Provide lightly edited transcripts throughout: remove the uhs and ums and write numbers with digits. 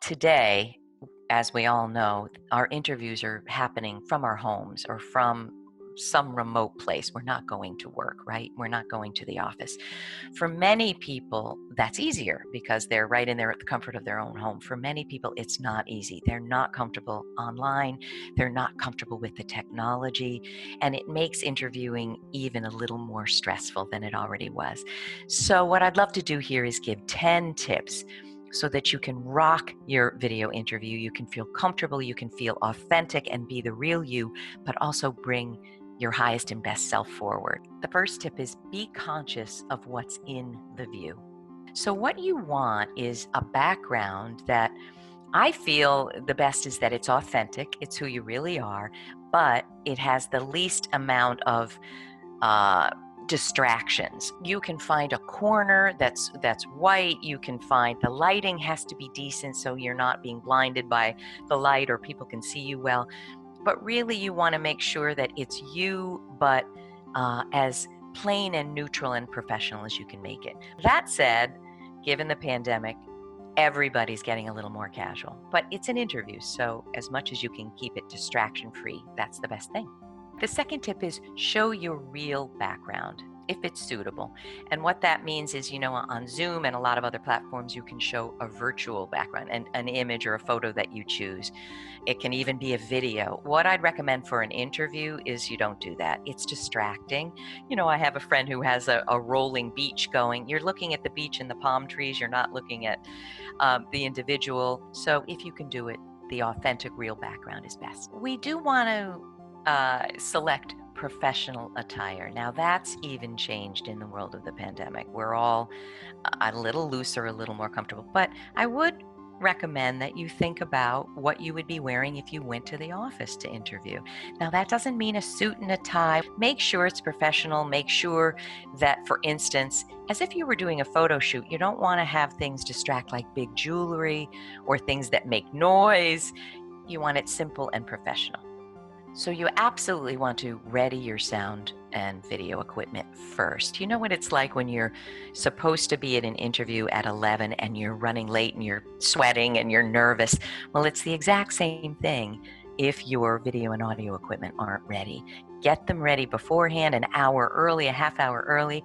Today, as we all know, our interviews are happening from our homes or from some remote place. We're not going to work, right? We're not going to the office. For many people, that's easier because they're right in the comfort of their own home. For many people, it's not easy. They're not comfortable online. They're not comfortable with the technology, and it makes interviewing even a little more stressful than it already was. So what I'd love to do here is give 10 tips so that you can rock your video interview. You can feel comfortable, you can feel authentic and be the real you, but also bring your highest and best self forward. The first tip is be conscious of what's in the view. So what you want is a background that I feel the best is that it's authentic, it's who you really are, but it has the least amount of distractions. You can find a corner that's white. You can find the lighting has to be decent so you're not being blinded by the light or people can see you well. But really you want to make sure that it's you, but as plain and neutral and professional as you can make it. That said, given the pandemic, everybody's getting a little more casual, but it's an interview. So as much as you can keep it distraction free, that's the best thing. The second tip is show your real background if it's suitable. And what that means is, on Zoom and a lot of other platforms, you can show a virtual background and an image or a photo that you choose. It can even be a video. What I'd recommend for an interview is you don't do that. It's distracting. I have a friend who has a rolling beach going. You're looking at the beach and the palm trees. You're not looking at the individual. So if you can do it, the authentic, real background is best. We do want to select professional attire. Now that's even changed in the world of the pandemic. We're all a little looser, a little more comfortable, but I would recommend that you think about what you would be wearing if you went to the office to interview. Now that doesn't mean a suit and a tie. Make sure it's professional. Make sure that, for instance, as if you were doing a photo shoot, you don't want to have things distract like big jewelry or things that make noise. You want it simple and professional. So you absolutely want to ready your sound and video equipment first. You know what it's like when you're supposed to be at an interview at 11 and you're running late and you're sweating and you're nervous. Well, it's the exact same thing if your video and audio equipment aren't ready. Get them ready beforehand, an hour early, a half hour early.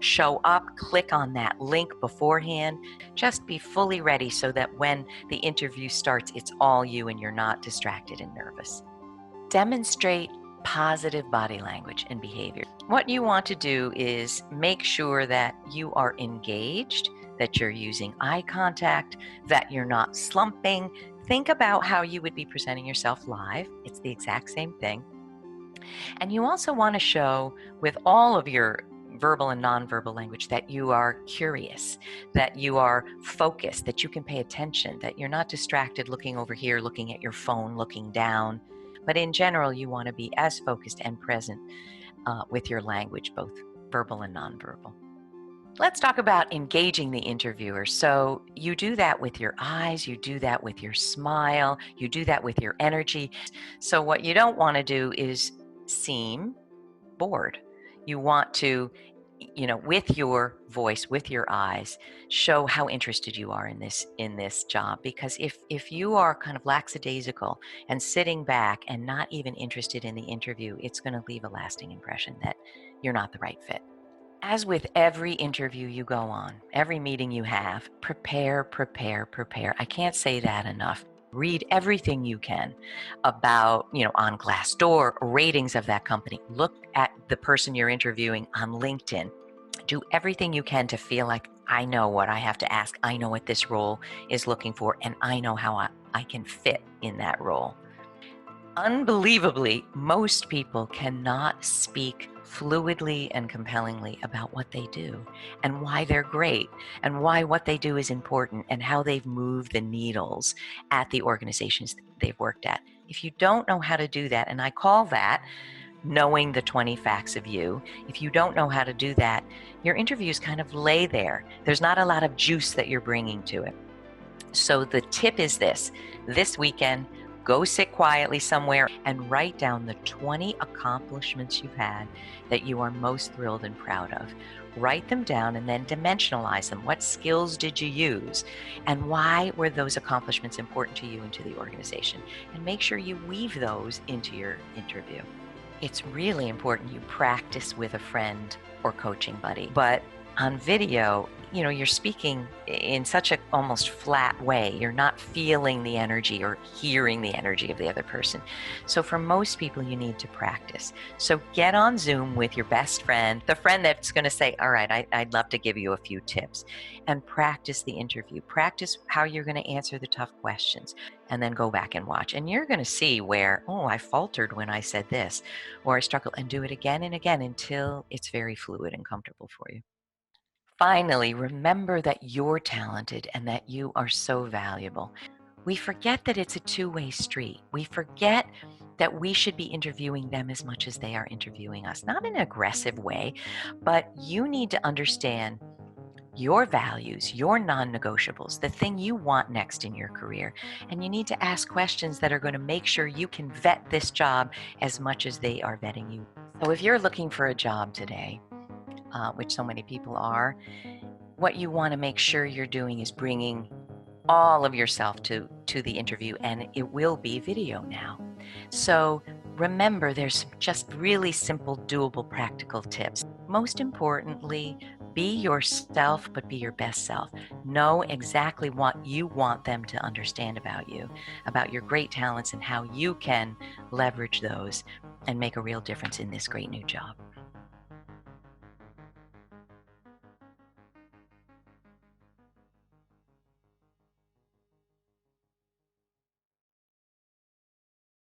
Show up, click on that link beforehand. Just be fully ready so that when the interview starts, it's all you and you're not distracted and nervous. Demonstrate positive body language and behavior. What you want to do is make sure that you are engaged, that you're using eye contact, that you're not slumping. Think about how you would be presenting yourself live. It's the exact same thing. And you also want to show with all of your verbal and nonverbal language that you are curious, that you are focused, that you can pay attention, that you're not distracted looking over here, looking at your phone, looking down. But in general, you want to be as focused and present with your language, both verbal and nonverbal. Let's talk about engaging the interviewer. So you do that with your eyes, you do that with your smile, you do that with your energy. So what you don't want to do is seem bored. You want to, with your voice, with your eyes, show how interested you are in this job. Because if you are kind of lackadaisical and sitting back and not even interested in the interview, it's going to leave a lasting impression that you're not the right fit. As with every interview you go on, every meeting you have, prepare, prepare, prepare. I can't say that enough. Read everything you can about, on Glassdoor, ratings of that company. Look at the person you're interviewing on LinkedIn. Do everything you can to feel like, I know what I have to ask. I know what this role is looking for, and I know how I can fit in that role. Unbelievably, most people cannot speak fluidly and compellingly about what they do and why they're great and why what they do is important and how they've moved the needles at the organizations they've worked at. If you don't know how to do that, and I call that knowing the 20 facts of you, if you don't know how to do that, your interviews kind of lay there. There's not a lot of juice that you're bringing to it. So the tip is this weekend, go sit quietly somewhere and write down the 20 accomplishments you've had that you are most thrilled and proud of. Write them down and then dimensionalize them. What skills did you use? And why were those accomplishments important to you and to the organization? And make sure you weave those into your interview. It's really important you practice with a friend or coaching buddy. But on video, you're speaking in such a almost flat way. You're not feeling the energy or hearing the energy of the other person. So for most people, you need to practice. So get on Zoom with your best friend, the friend that's going to say, all right, I'd love to give you a few tips, and practice the interview. Practice how you're going to answer the tough questions, and then go back and watch. And you're going to see where, I faltered when I said this, or I struggled, and do it again and again until it's very fluid and comfortable for you. Finally, remember that you're talented and that you are so valuable. We forget that it's a two-way street. We forget that we should be interviewing them as much as they are interviewing us. Not in an aggressive way, but you need to understand your values, your non-negotiables, the thing you want next in your career. And you need to ask questions that are going to make sure you can vet this job as much as they are vetting you. So if you're looking for a job today, which so many people are, what you want to make sure you're doing is bringing all of yourself to the interview, and it will be video now. So remember, there's just really simple, doable, practical tips. Most importantly, be yourself, but be your best self. Know exactly what you want them to understand about you, about your great talents, and how you can leverage those and make a real difference in this great new job.